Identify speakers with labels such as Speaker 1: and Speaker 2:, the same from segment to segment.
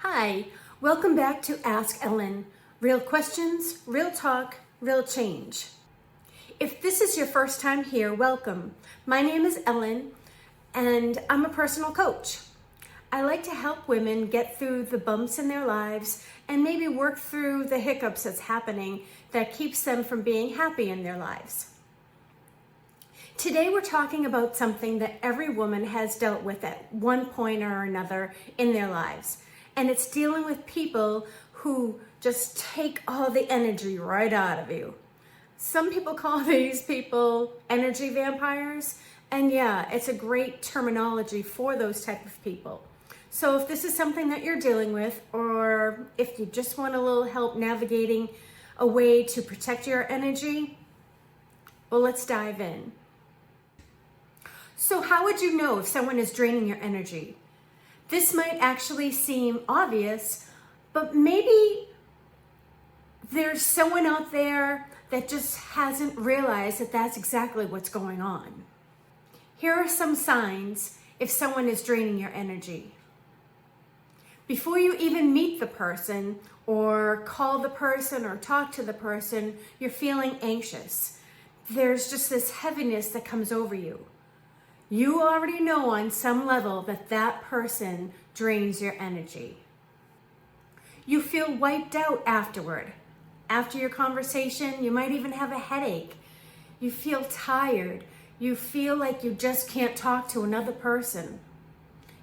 Speaker 1: Hi, welcome back to Ask Ellen. Real questions, real talk, real change. If this is your first time here, welcome. My name is Ellen and I'm a personal coach. I like to help women get through the bumps in their lives and maybe work through the hiccups that's happening that keeps them from being happy in their lives. Today we're talking about something that every woman has dealt with at one point or another in their lives. And it's dealing with people who just take all the energy right out of you. Some people call these people energy vampires. And yeah, it's a great terminology for those type of people. So if this is something that you're dealing with, or if you just want a little help navigating a way to protect your energy, well, let's dive in. So how would you know if someone is draining your energy? This might actually seem obvious, but maybe there's someone out there that just hasn't realized that that's exactly what's going on. Here are some signs if someone is draining your energy. Before you even meet the person or call the person or talk to the person, you're feeling anxious. There's just this heaviness that comes over you. You already know on some level that that person drains your energy. You feel wiped out afterward. After your conversation, you might even have a headache. You feel tired. You feel like you just can't talk to another person.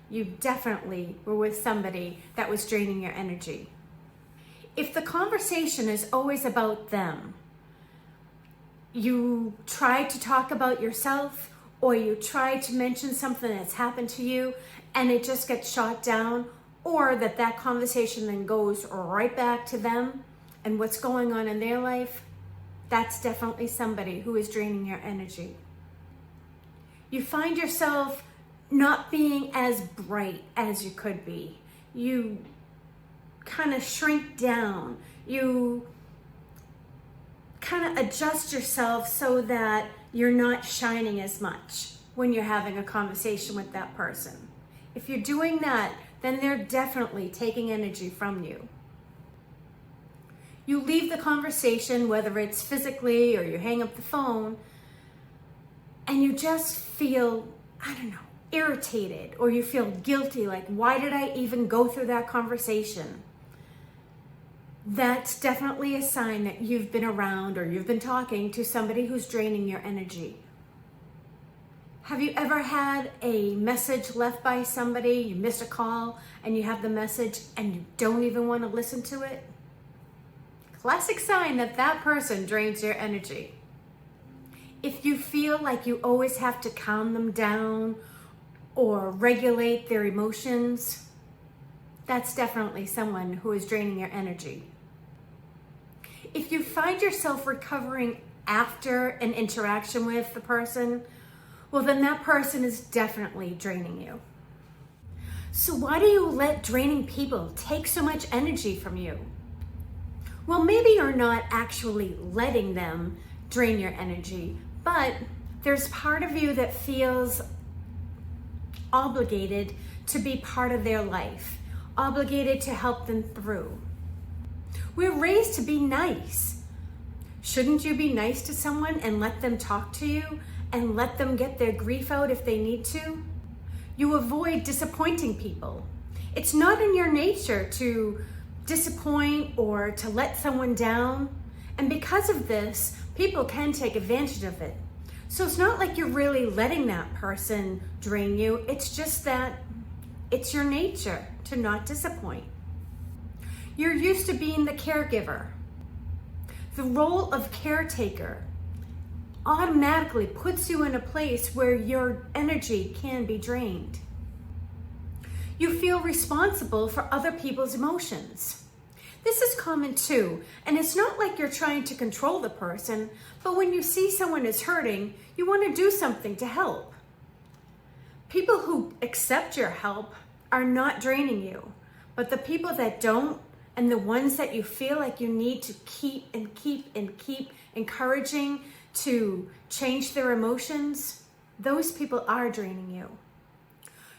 Speaker 1: You definitely were with somebody that was draining your energy. If the conversation is always about them, you try to talk about yourself, or you try to mention something that's happened to you and it just gets shot down, or that conversation then goes right back to them and what's going on in their life, that's definitely somebody who is draining your energy. You find yourself not being as bright as you could be. You kind of shrink down. You kind of adjust yourself so that you're not shining as much when you're having a conversation with that person. If you're doing that, then they're definitely taking energy from you. You leave the conversation, whether it's physically or you hang up the phone, and you just feel, irritated, or you feel guilty, like, why did I even go through that conversation? That's definitely a sign that you've been around or you've been talking to somebody who's draining your energy. Have you ever had a message left by somebody, you missed a call, and you have the message and you don't even want to listen to it? Classic sign that that person drains your energy. If you feel like you always have to calm them down or regulate their emotions, that's definitely someone who is draining your energy. If you find yourself recovering after an interaction with the person, well, then that person is definitely draining you. So why do you let draining people take so much energy from you? Well, maybe you're not actually letting them drain your energy, but there's part of you that feels obligated to be part of their life, obligated to help them through. We're raised to be nice. Shouldn't you be nice to someone and let them talk to you and let them get their grief out if they need to? You avoid disappointing people. It's not in your nature to disappoint or to let someone down. And because of this, people can take advantage of it. So it's not like you're really letting that person drain you. It's just that it's your nature to not disappoint. You're used to being the caregiver. The role of caretaker automatically puts you in a place where your energy can be drained. You feel responsible for other people's emotions. This is common too, and it's not like you're trying to control the person, but when you see someone is hurting, you want to do something to help. People who accept your help are not draining you, but the people that don't, and the ones that you feel like you need to keep encouraging to change their emotions, those people are draining you.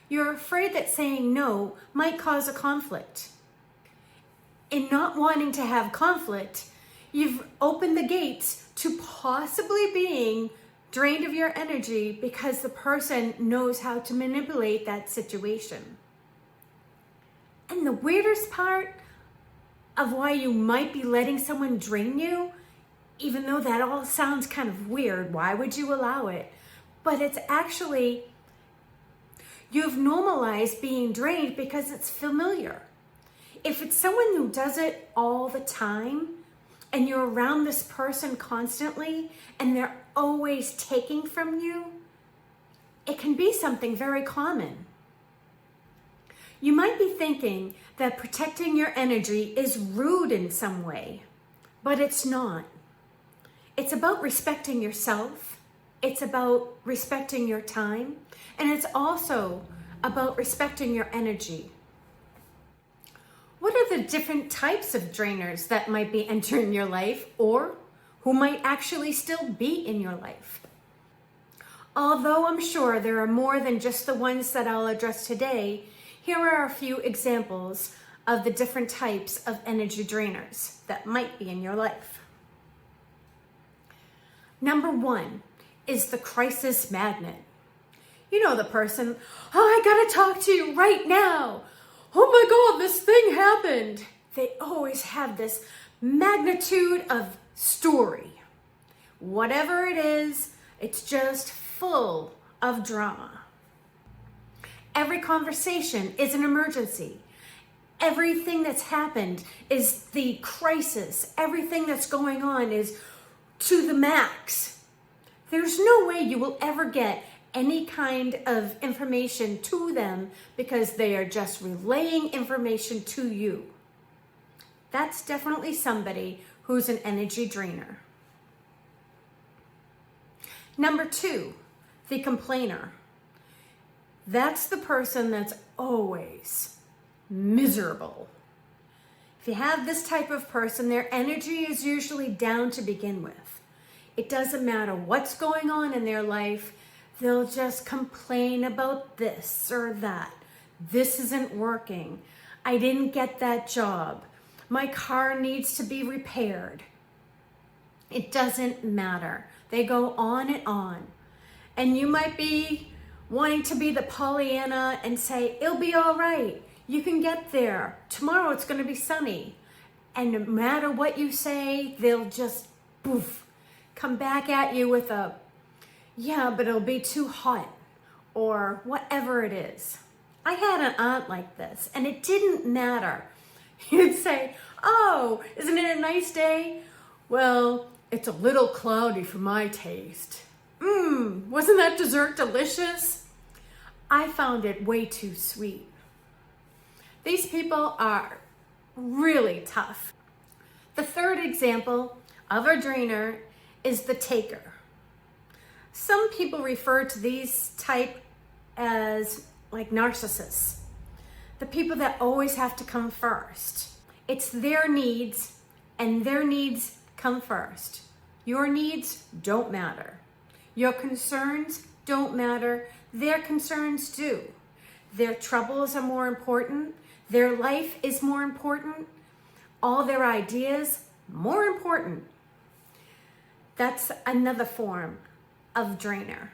Speaker 1: You're afraid that saying no might cause a conflict. in not wanting to have conflict, you've opened the gates to possibly being drained of your energy because the person knows how to manipulate that situation. And the weirdest part of why you might be letting someone drain you, even though that all sounds kind of weird, why would you allow it? But it's actually, you've normalized being drained because it's familiar. If it's someone who does it all the time and you're around this person constantly and they're always taking from you, it can be something very common. You might be thinking that protecting your energy is rude in some way, but it's not. It's about respecting yourself. It's about respecting your time. And it's also about respecting your energy. What are the different types of drainers that might be entering your life or who might actually still be in your life? Although I'm sure there are more than just the ones that I'll address today, here are a few examples of the different types of energy drainers that might be in your life. Number 1 is the crisis magnet. You know the person, oh, I gotta talk to you right now. Oh my God, this thing happened. They always have this magnitude of story. Whatever it is, it's just full of drama. Every conversation is an emergency. Everything that's happened is the crisis. Everything that's going on is to the max. There's no way you will ever get any kind of information to them because they are just relaying information to you. That's definitely somebody who's an energy drainer. Number 2, the complainer. That's the person that's always miserable. If you have this type of person, their energy is usually down to begin with. It doesn't matter what's going on in their life. They'll just complain about this or that. This isn't working. I didn't get that job. My car needs to be repaired. It doesn't matter. They go on and on. And you might be wanting to be the Pollyanna and say, it'll be all right. You can get there. Tomorrow it's going to be sunny. And no matter what you say, they'll just poof, come back at you with a, yeah, but it'll be too hot or whatever it is. I had an aunt like this and it didn't matter. You'd say, oh, isn't it a nice day? Well, it's a little cloudy for my taste. Wasn't that dessert delicious? I found it way too sweet. These people are really tough. The third example of a drainer is the taker. Some people refer to these type as like narcissists. The people that always have to come first. It's their needs and their needs come first. Your needs don't matter. Your concerns don't matter. Their concerns do. Their troubles are more important. Their life is more important. All their ideas, more important. That's another form of drainer.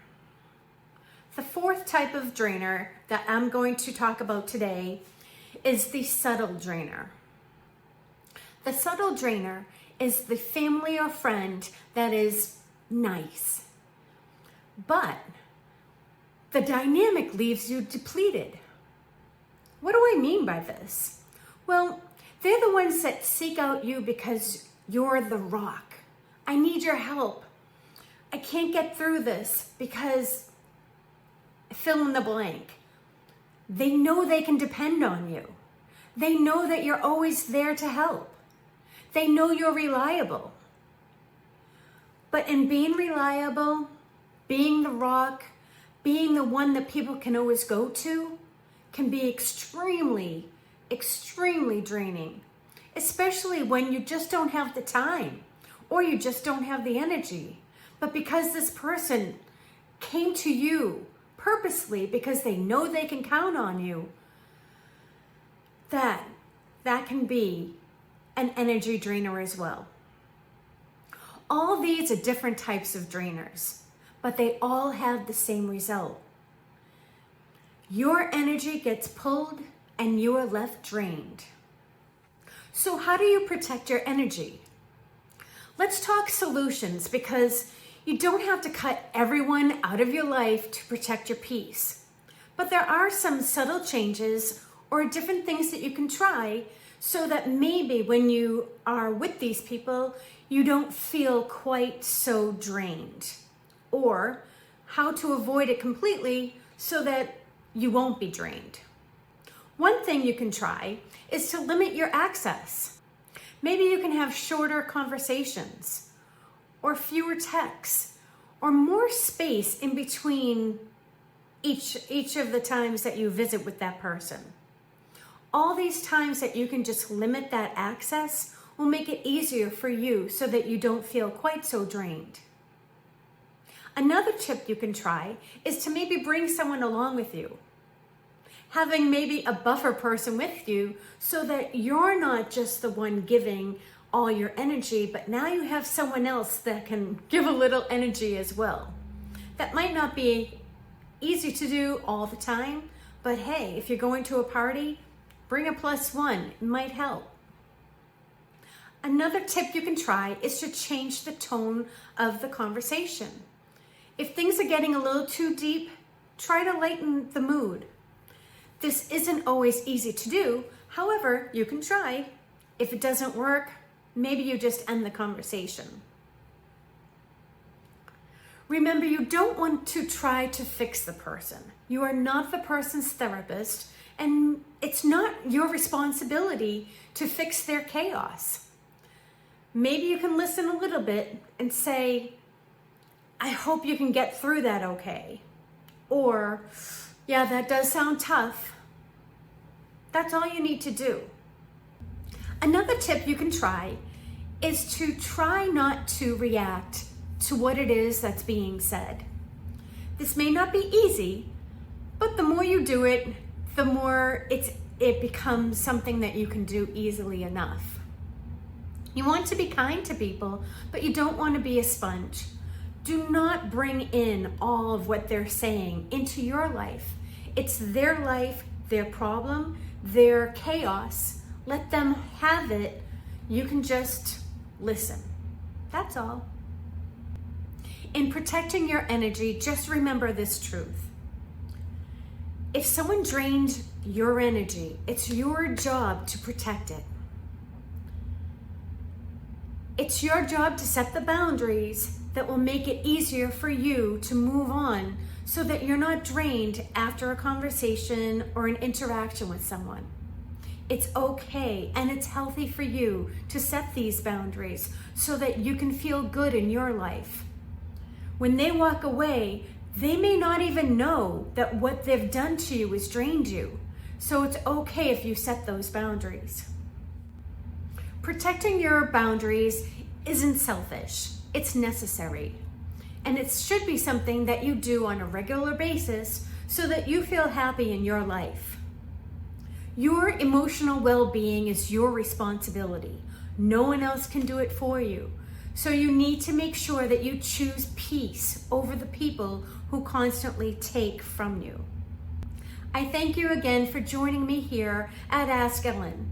Speaker 1: The fourth type of drainer that I'm going to talk about today is the subtle drainer. The subtle drainer is the family or friend that is nice, but the dynamic leaves you depleted. What do I mean by this? Well, they're the ones that seek out you because you're the rock. I need your help. I can't get through this because fill in the blank. They know they can depend on you. They know that you're always there to help. They know you're reliable. But in being reliable, being the rock, being the one that people can always go to, can be extremely, extremely draining, especially when you just don't have the time or you just don't have the energy. But because this person came to you purposely because they know they can count on you, that can be an energy drainer as well. All these are different types of drainers, but they all have the same result. Your energy gets pulled and you are left drained. So how do you protect your energy? Let's talk solutions, because you don't have to cut everyone out of your life to protect your peace. But there are some subtle changes or different things that you can try so that maybe when you are with these people, you don't feel quite so drained. Or how to avoid it completely so that you won't be drained. One thing you can try is to limit your access. Maybe you can have shorter conversations, or fewer texts, or more space in between each of the times that you visit with that person. All these times that you can just limit that access will make it easier for you so that you don't feel quite so drained. Another tip you can try is to maybe bring someone along with you. Having maybe a buffer person with you so that you're not just the one giving all your energy, but now you have someone else that can give a little energy as well. That might not be easy to do all the time, but hey, if you're going to a party, bring a +1, it might help. Another tip you can try is to change the tone of the conversation. If things are getting a little too deep, try to lighten the mood. This isn't always easy to do, however, you can try. If it doesn't work, maybe you just end the conversation. Remember, you don't want to try to fix the person. You are not the person's therapist, and it's not your responsibility to fix their chaos. Maybe you can listen a little bit and say, I hope you can get through that okay. Or, yeah, that does sound tough. That's all you need to do. Another tip you can try is to try not to react to what it is that's being said. This may not be easy, but the more you do it, the more it becomes something that you can do easily enough. You want to be kind to people, but you don't want to be a sponge. Do not bring in all of what they're saying into your life. It's their life, their problem, their chaos. Let them have it. You can just listen. That's all. In protecting your energy, just remember this truth. If someone drains your energy, it's your job to protect it. It's your job to set the boundaries that will make it easier for you to move on so that you're not drained after a conversation or an interaction with someone. It's okay and it's healthy for you to set these boundaries so that you can feel good in your life. When they walk away, they may not even know that what they've done to you has drained you. So it's okay if you set those boundaries. Protecting your boundaries isn't selfish. It's necessary. And it should be something that you do on a regular basis so that you feel happy in your life. Your emotional well-being is your responsibility. No one else can do it for you. So you need to make sure that you choose peace over the people who constantly take from you. I thank you again for joining me here at Ask Ellen.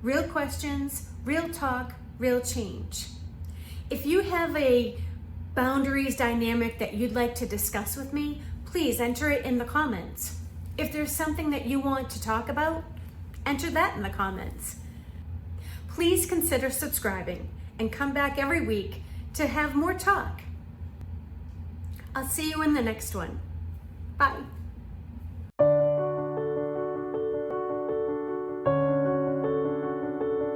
Speaker 1: Real questions, real talk, real change. If you have a boundaries dynamic that you'd like to discuss with me, please enter it in the comments. If there's something that you want to talk about, enter that in the comments. Please consider subscribing and come back every week to have more talk. I'll see you in the next one. Bye.